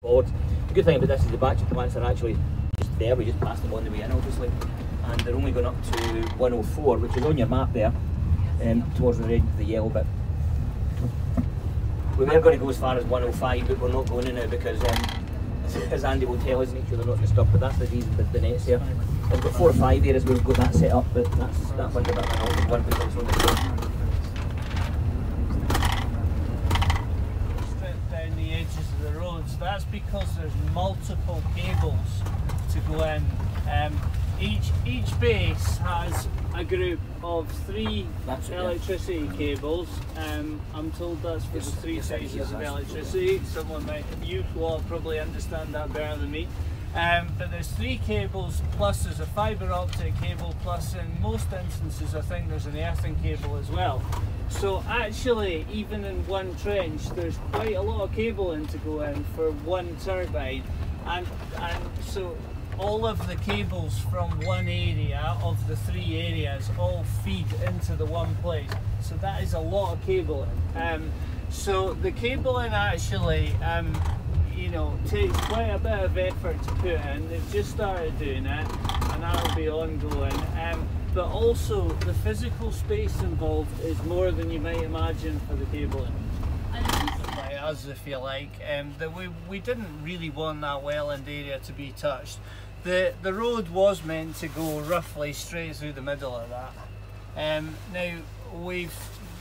boards. The good thing about this is the battery commands are actually just there, we just pass them on the way in obviously, and they're only going up to 104, which is on your map there, towards the red, the yellow bit. We were going to go as far as 105, but we're not going to now because, as Andy will tell us, make sure they're not disturbed, but that's the reason with the nets here. We've got 4 or 5 areas where we've got that set up, but that one's a bit of an old one because it's on the floor. That's because there's multiple cables to go in. Each base has a group of 3 electricity cables. I'm told that's for the 3 sizes of electricity. You will probably understand that better than me. But there's 3 cables, plus there's a fibre optic cable, plus in most instances I think there's an earthing cable as well. So actually, even in one trench, there's quite a lot of cabling to go in for one turbine, and so all of the cables from one area of the 3 areas all feed into the one place. So that is a lot of cabling. So the cabling actually, you know, takes quite a bit of effort to put in. They've just started doing it, and that'll be ongoing. But also the physical space involved is more than you might imagine for the cabling. By us, if you like, that we didn't really want that wetland area to be touched. The road was meant to go roughly straight through the middle of that. Now we've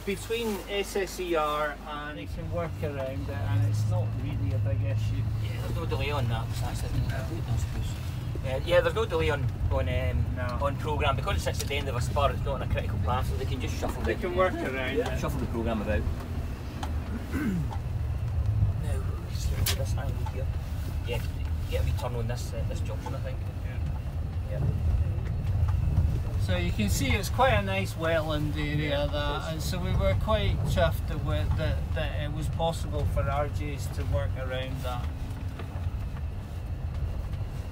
between SSER and it can work around it, and it's not really a big issue. Yeah, there's no delay on that. That's it. Yeah, there's no delay on programme because it sits at the end of a spur. It's not on a critical path, so they can just shuffle. They can work around. Shuffle the programme about. Now, just look at this angle here. Yeah, get a wee turn on this junction, I think. Yeah. So you can see it's quite a nice wetland area, and so we were quite chuffed that it was possible for RJs to work around that.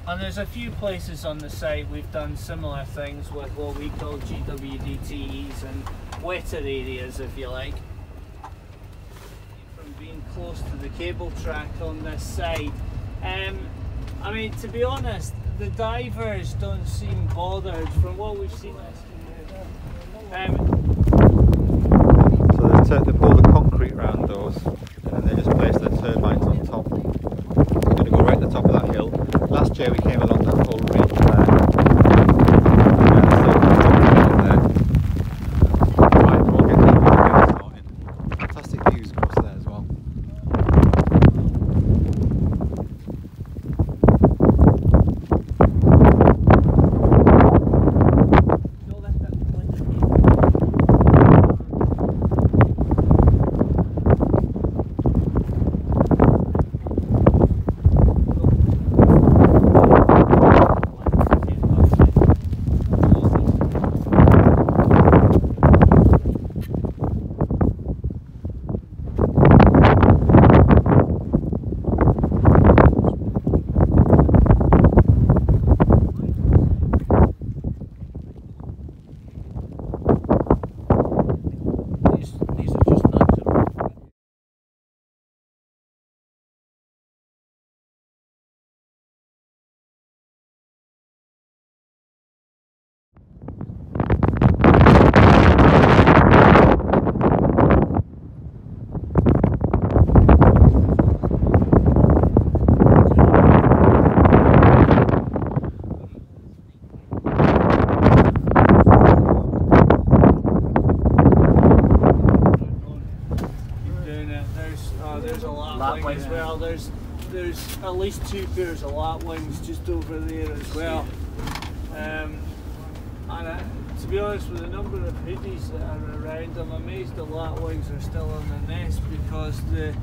And there's a few places on the site we've done similar things with what we call GWDTs and wetter areas, if you like. From being close to the cable track on this side. I mean, to be honest, the divers don't seem bothered from what we've seen. So they pull the concrete round those, and then they just place their turbines on top. They're going to go right at the top of that hill. Last year we came along that whole ridge there. Right, we're all getting started. Fantastic views across there as well. There's at least 2 pairs of lapwings just over there as well. And to be honest, with the number of hoodies that are around, I'm amazed the lapwings are still on the nest, because the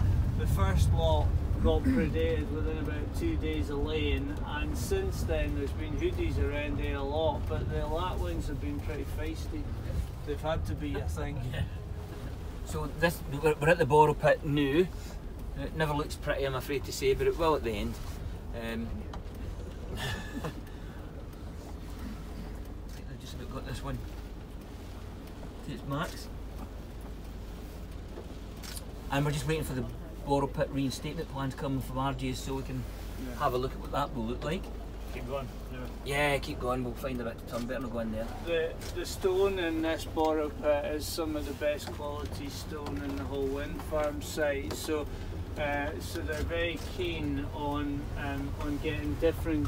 first lot got predated within about 2 days of laying, and since then there's been hoodies around there a lot, but the lapwings have been pretty feisty. They've had to be a thing. So we're at the borrow pit now. It never looks pretty, I'm afraid to say, but it will at the end. I've just about got this one to its max. And we're just waiting for the borrow pit reinstatement plans coming from RGs, so we can have a look at what that will look like. Keep going. Yeah, keep going, we'll find a bit to turn, better not go in there. The stone in this borrow pit is some of the best quality stone in the whole wind farm site, so they're very keen on getting different,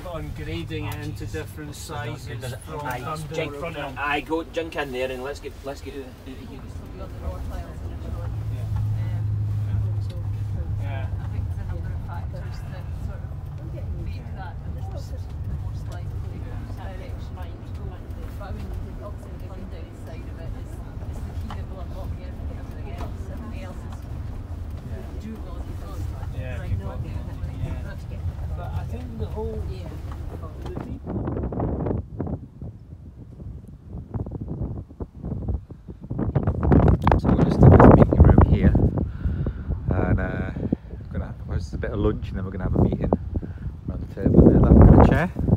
on grading it into different sizes from I go junk in there and let's get out of here. But I think the whole So we're just in this meeting room here, and there's a bit of lunch, and then we're going to have a meeting around the table there. That kind of chair.